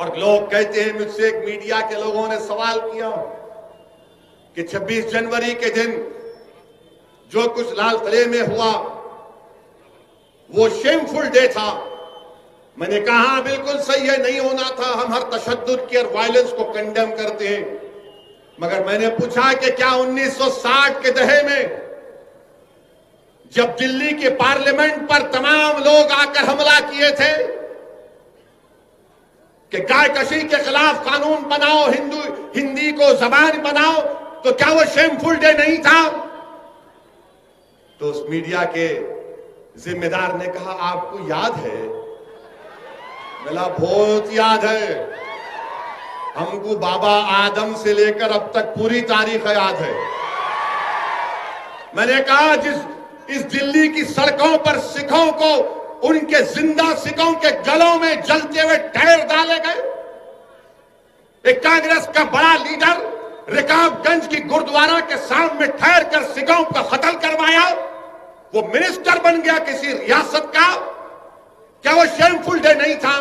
और लोग कहते हैं, मुझसे एक मीडिया के लोगों ने सवाल किया कि 26 जनवरी के दिन जो कुछ लाल किले में हुआ वो शेमफुल डे था। मैंने कहा बिल्कुल सही है, नहीं होना था। हम हर तशद्दुद की और वायलेंस को कंडेम करते हैं, मगर मैंने पूछा कि क्या 1960 के दहे में जब दिल्ली के पार्लियामेंट पर तमाम लोग आकर हमला किए थे कि गाय कशी के खिलाफ कानून बनाओ, हिंदी को जबान बनाओ, तो क्या वो शेमफुल डे नहीं था? तो उस मीडिया के जिम्मेदार ने कहा, आपको याद है? बोला, बहुत याद है, हमको बाबा आदम से लेकर अब तक पूरी तारीख याद है। मैंने कहा, इस दिल्ली की सड़कों पर सिखों को उनके जिंदा सिखों के गलों में जलते हुए टायर डाले गए। एक कांग्रेस का बड़ा लीडर रिकाबगंज की गुरुद्वारा के सामने ठहर कर सिखों को कत्ल करवाया, वो मिनिस्टर बन गया किसी रियासत का। क्या वो शेमफुल डे नहीं था?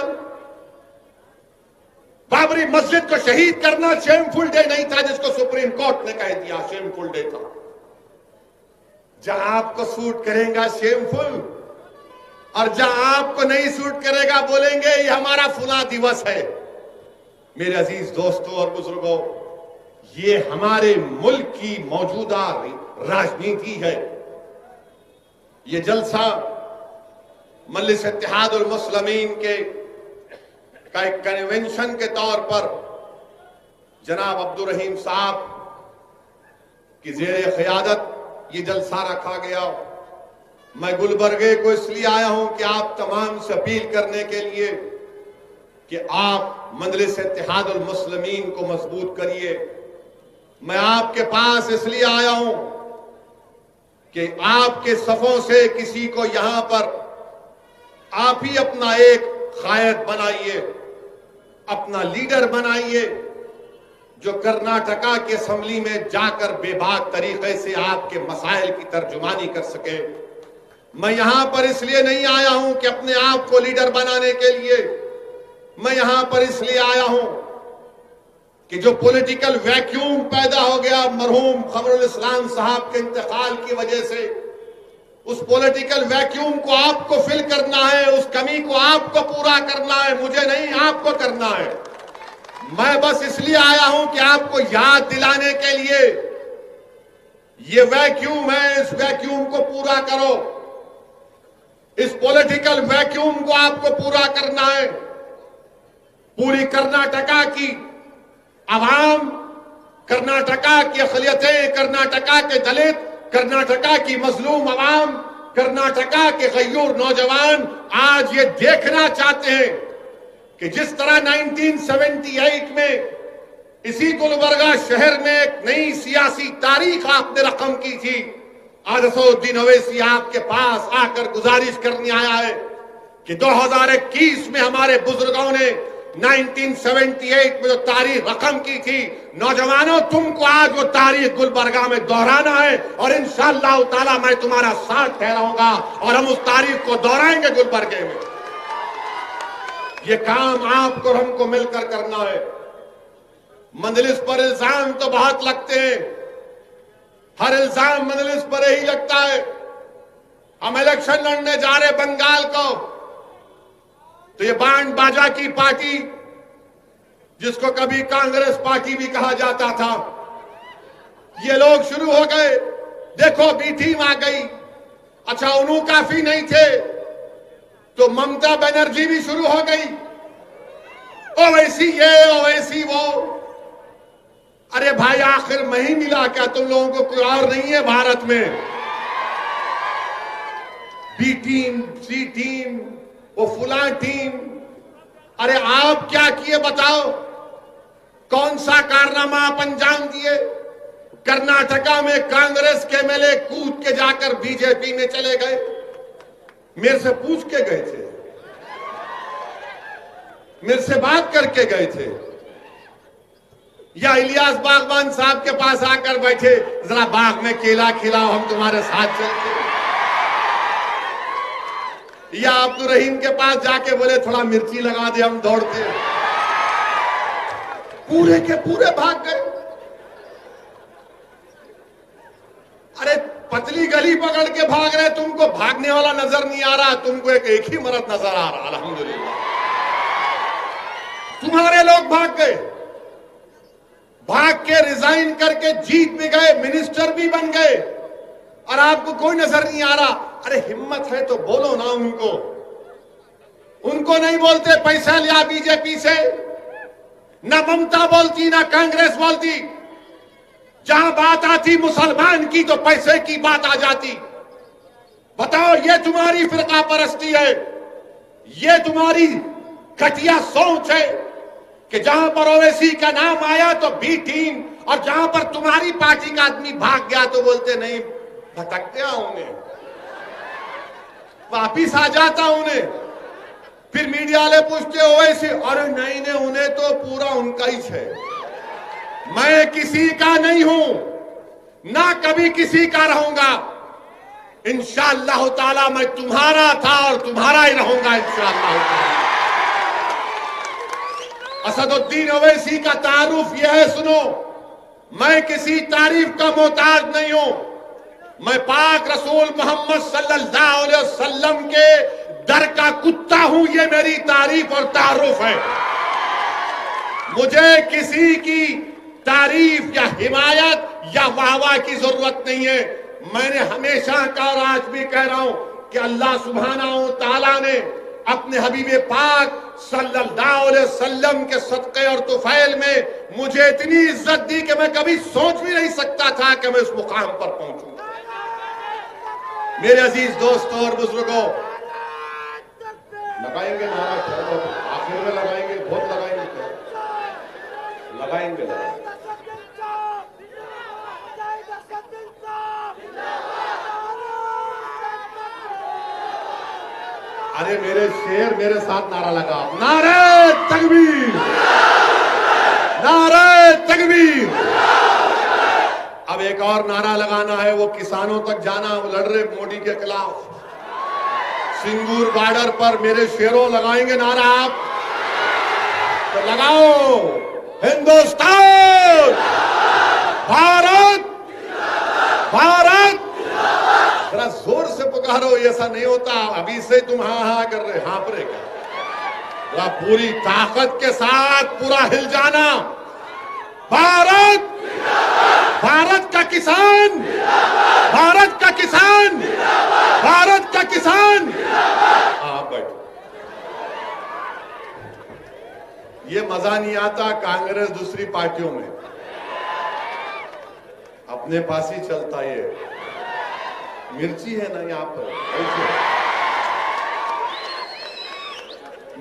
बाबरी मस्जिद को शहीद करना शेमफुल डे नहीं था, जिसको सुप्रीम कोर्ट ने कह दिया शेमफुल डे था। जहां आपको सूट करेगा शेमफुल, और जहां आपको नहीं सूट करेगा बोलेंगे ये हमारा फुला दिवस है। मेरे अजीज दोस्तों और बुजुर्गों, ये हमारे मुल्क की मौजूदा राजनीति है। ये जलसा मजलिस इत्तेहादुल मुस्लिमीन के का एक कन्वेंशन के तौर पर जनाब अब्दुल रहीम साहब की जेर क़यादत ये जलसा रखा गया। मैं गुलबर्गे को इसलिए आया हूं कि आप तमाम से अपील करने के लिए कि आप मजलिस इत्तेहादुल मुस्लिमीन को मजबूत करिए। मैं आपके पास इसलिए आया हूं कि आपके सफों से किसी को यहां पर आप ही अपना एक कायद बनाइए, अपना लीडर बनाइए, जो कर्नाटका की असेंबली में जाकर बेबाक तरीके से आपके मसाइल की तर्जुमानी कर सके। मैं यहां पर इसलिए नहीं आया हूं कि अपने आप को लीडर बनाने के लिए, मैं यहां पर इसलिए आया हूं कि जो पॉलिटिकल वैक्यूम पैदा हो गया मरहूम खबरुल इस्लाम साहब के इंतकाल की वजह से, उस पॉलिटिकल वैक्यूम को आपको फिल करना है, उस कमी को आपको पूरा करना है, मुझे नहीं आपको करना है। मैं बस इसलिए आया हूं कि आपको याद दिलाने के लिए ये वैक्यूम है, इस वैक्यूम को पूरा करो। इस पॉलिटिकल वैक्यूम को आपको पूरा करना है। पूरी कर्नाटका की आवाम, कर्नाटका की अक़लियतें, कर्नाटका के दलित, कर्नाटका की मजलूम आवाम, कर्नाटका के गयूर नौजवान आज ये देखना चाहते हैं कि जिस तरह 1978 में इसी गुलबर्गा शहर में एक नई सियासी तारीख आपने रकम की थी, आज असदुद्दीन ओवैसी आपके पास आकर गुजारिश करने आया है कि 2021 में हमारे बुजुर्गों ने 1978 में जो तारीख रकम की थी, नौजवानों तुमको आज वो तारीख गुलबर्गा में दोहराना है, और इंशाअल्लाह ताला मैं तुम्हारा साथ ठहराऊंगा और हम उस तारीख को दोहराएंगे गुलबर्गे में। ये काम आपको और हमको मिलकर करना है। मजलिस पर इल्जाम तो बहुत लगते हैं, हर इल्जाम मजलिस पर ही लगता है। हम इलेक्शन लड़ने जा रहे बंगाल को, तो ये बैंड बाजा की पार्टी, जिसको कभी कांग्रेस पार्टी भी कहा जाता था, ये लोग शुरू हो गए। देखो बी टीम आ गई। अच्छा, उन्हों काफी नहीं थे तो ममता बनर्जी भी शुरू हो गई। ओवैसी ये, ओवैसी वो। अरे भाई, आखिर मैं ही मिला क्या? तुम लोगों को कोई और नहीं है भारत में? बी टीम, सी टीम, वो फुला टीम। अरे आप क्या किए बताओ? कौन सा कारनामा आप अंजाम दिए? कर्नाटका में कांग्रेस के एमएलए कूद के जाकर बीजेपी में चले गए। मेरे से पूछ के गए थे, मेरे से बात करके गए थे, या इलियास बागवान साहब के पास आकर बैठे, जरा बाग में केला खिलाओ, हम तुम्हारे साथ चलते। या अब्दुल रहीम के पास जाके बोले थोड़ा मिर्ची लगा दे, हम दौड़ते। पूरे के पूरे भाग गए। अरे पतली गली पकड़ के भाग रहे, तुमको भागने वाला नजर नहीं आ रहा, तुमको एक ही मर्द नजर आ रहा। अल्हम्दुलिल्लाह तुम्हारे लोग भाग गए, भाग के रिजाइन करके जीत भी गए, मिनिस्टर भी बन गए, और आपको कोई नजर नहीं आ रहा। अरे हिम्मत है तो बोलो ना उनको नहीं बोलते पैसा लिया बीजेपी से, ना ममता बोलती ना कांग्रेस बोलती। जहां बात आती मुसलमान की तो पैसे की बात आ जाती। बताओ, ये तुम्हारी फिरका परस्ती है, ये तुम्हारी घटिया सोच है कि जहां पर ओवैसी का नाम आया तो बी टीम, और जहां पर तुम्हारी पार्टी का आदमी भाग गया तो बोलते नहीं भटक गया, उन्हें वापिस आ जाता उन्हें। फिर मीडिया वाले पूछते ओवैसी, अरे नहीं, उन्हें तो पूरा उनका ही है। मैं किसी का नहीं हूं, ना कभी किसी का रहूंगा। इंशाअल्लाह ताला मैं तुम्हारा था और तुम्हारा ही रहूंगा इंशाअल्लाह ताला। असदुद्दीन ओवैसी का तारुफ यह है, सुनो, मैं किसी तारीफ का मोहताज नहीं हूं। मैं पाक रसूल मोहम्मद सल्लल्लाहु अलैहि वसल्लम के दर का कुत्ता हूं, ये मेरी तारीफ और तारुफ है। मुझे किसी की तारीफ या हिमायत या वाहवाह की जरूरत नहीं है। मैंने हमेशा कहा और आज भी कह रहा हूं कि अल्लाह सुब्हानहू तआला ने अपने हबीब पाक सल्लल्लाहु अलैहि वसल्लम के सदक़े और तुफैल में मुझे इतनी इज्जत दी कि मैं कभी सोच भी नहीं सकता था कि मैं उस मुकाम पर पहुंचूंगा। मेरे अजीज दोस्तों और बुजुर्गों, लगाएंगे नारा, आखिर में लगाएंगे, बहुत लगाएंगे, लगाएंगे। अरे मेरे शेर, मेरे साथ नारा लगा, नारे तकबीर, नारे तकबीर। अब एक और नारा लगाना है, वो किसानों तक जाना। वो लड़ रहे मोदी के खिलाफ, सिंगूर बॉर्डर पर मेरे शेरों लगाएंगे नारा। आप तो लगाओ, हिंदुस्तान, भारत, भारत। जरा जोर से पुकारो, ऐसा नहीं होता अभी से तुम हाँ हाँ कर रहे, हाँप रहे क्या? पूरी ताकत के साथ पूरा हिल जाना। भारत, भारत का किसान, भारत का किसान, भारत का किसान। आप बैठो, ये मजा नहीं आता कांग्रेस दूसरी पार्टियों में, अपने पास ही चलता। ये मिर्ची है ना यहाँ पर,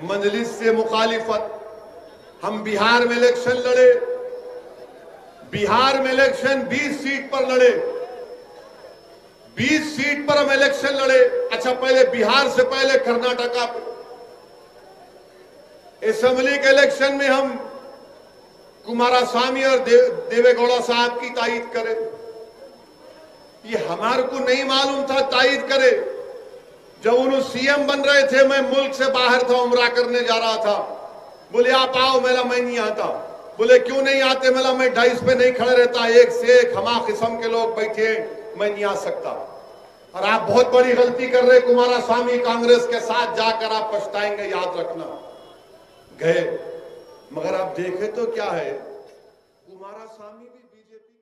मजलिस से मुखालिफत। हम बिहार में इलेक्शन लड़े, बिहार में इलेक्शन 20 सीट पर लड़े, 20 सीट पर हम इलेक्शन लड़े। अच्छा, पहले बिहार से पहले कर्नाटका पे असेंबली के इलेक्शन में हम कुमारस्वामी और देवेगौड़ा साहब की तायीद करें। ये हमारे को नहीं मालूम था तायीद करे। जब उन्होंने सीएम बन रहे थे, मैं मुल्क से बाहर था, उम्रा करने जा रहा था। बोले आप आओ, मेरा मैं नहीं आता। बोले क्यों नहीं आते? मेरा मैं डाइस पे नहीं खड़े रहता, एक से एक हमा किस्म के लोग बैठे, मैं नहीं आ सकता। और आप बहुत बड़ी गलती कर रहे कुमारस्वामी, कांग्रेस के साथ जाकर आप पछताएंगे, याद रखना। गए, मगर आप देखे तो क्या है, कुमारस्वामी भी बीजेपी